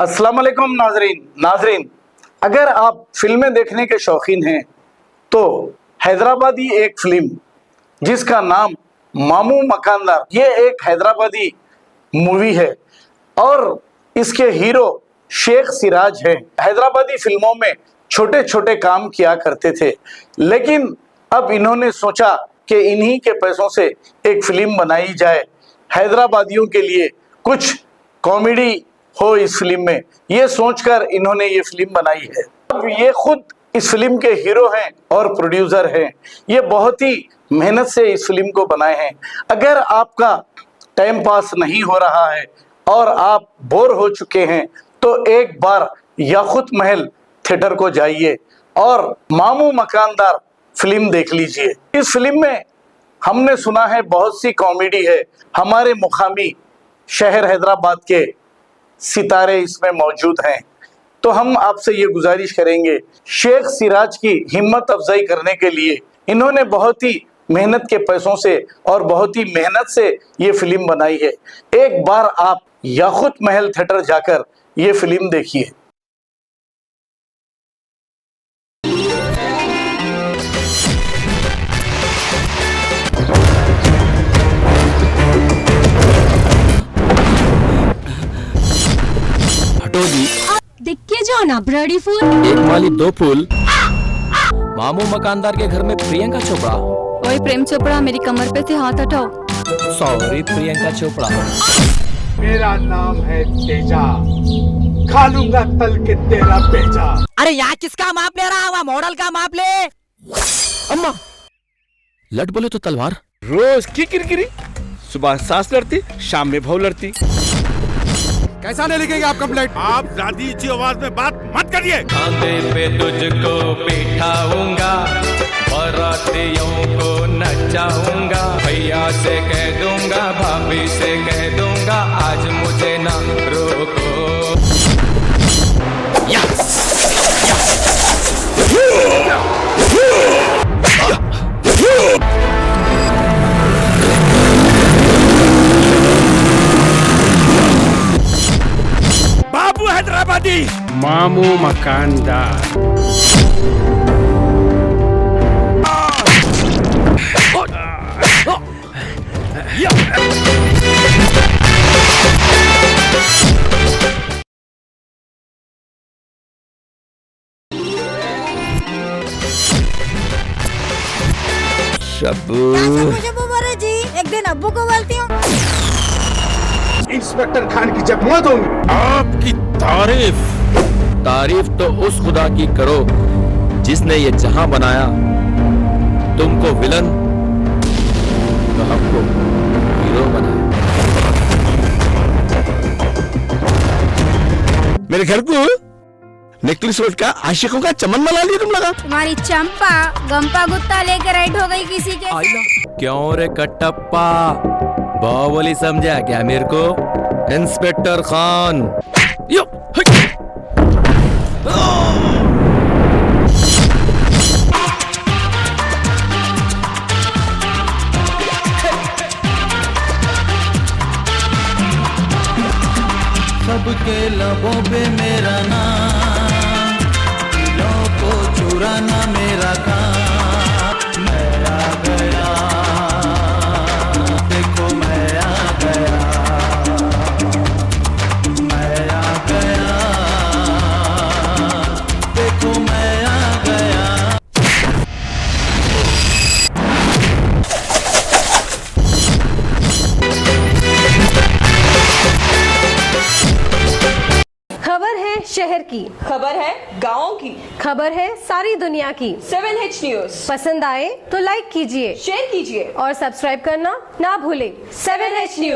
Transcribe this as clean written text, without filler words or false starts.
अस्सलाम वालेकुम नाजरीन, अगर आप फिल्में देखने के शौकीन हैं तो हैदराबादी एक फिल्म जिसका नाम मामू मकानदार, ये एक हैदराबादी मूवी है और इसके हीरो शेख सिराज हैं। हैदराबादी फिल्मों में छोटे छोटे काम किया करते थे, लेकिन अब इन्होंने सोचा कि इन्हीं के पैसों से एक फिल्म बनाई जाए, हैदराबादियों के लिए कुछ कॉमेडी हो इस फिल्म में, ये सोचकर इन्होंने ये फिल्म बनाई है। अब ये खुद इस फिल्म के हीरो हैं और प्रोड्यूसर हैं। ये बहुत ही मेहनत से इस फिल्म को बनाए हैं। अगर आपका टाइम पास नहीं हो रहा है और आप बोर हो चुके हैं तो एक बार याकूत महल थिएटर को जाइए और मामू मकानदार फिल्म देख लीजिए। इस फिल्म में हमने सुना है बहुत सी कॉमेडी है। हमारे मुकामी शहर हैदराबाद के सितारे इसमें मौजूद हैं, तो हम आपसे ये गुजारिश करेंगे, शेख सिराज की हिम्मत अफजाई करने के लिए इन्होंने बहुत ही मेहनत के पैसों से और बहुत ही मेहनत से ये फिल्म बनाई है। एक बार आप याकूत महल थिएटर जाकर ये फिल्म देखिए। हटो जी, देख के जाओ ना ब्लडी फूल। एक माली दो फूल। मामू मकानदार के घर में प्रियंका चोपड़ा। ओए प्रेम चोपड़ा, मेरी कमर पे से हाथ हटाओ। सॉरी प्रियंका चोपड़ा। मेरा नाम है तेजा, खा लूंगा तल के तेरा पेजा। अरे यहाँ किसका माप ले रहा हुआ? मॉडल का माप ले। अम्मा, लट बोले तो तलवार। रोज की किरकिरी, सुबह सास लड़ती, शाम में बहू लड़ती। कैसा नहीं लिखेंगे आप कंप्लेंट? आप दादी जी आवाज में बात मत करिए। खांधे पे तुझको बिठाऊंगा, बारातियों को नचाऊंगा, भैया से कह दूंगा, भाभी से कह दूंगा, आज मुझे ना रोको। बाबू हैदराबादी मामू मकानदार। शब्बू बोले जी, एक दिन अब्बू को बोलती हूँ। इंस्पेक्टर खान की जब मौत होगी, आपकी तारीफ तो उस खुदा की करो जिसने ये जहां बनाया। तुमको विलन तो हमको हीरो बनाया। मेरे घर को नेकलेस रोड का आशिकों का चमन मला लिया तुम लगा। तुम्हारी चंपा गंपा गुत्ता लेकर राइट हो गई किसी के। क्यों रे कटप्पा, बाहुबली समझा क्या मेरे को? इंस्पेक्टर खान। यो, सबके लबों पे मेरा नाम, दिलों को चुराना मेरा काम। मैं आ गया, देखो मैं आ गया, मैं आ गया, देखो मैं आ गया। खबर है शहर की, खबर है गाँव की, खबर है सारी दुनिया की। 7H न्यूज पसंद आए तो लाइक कीजिए, शेयर कीजिए और सब्सक्राइब करना ना भूलें। 7H news.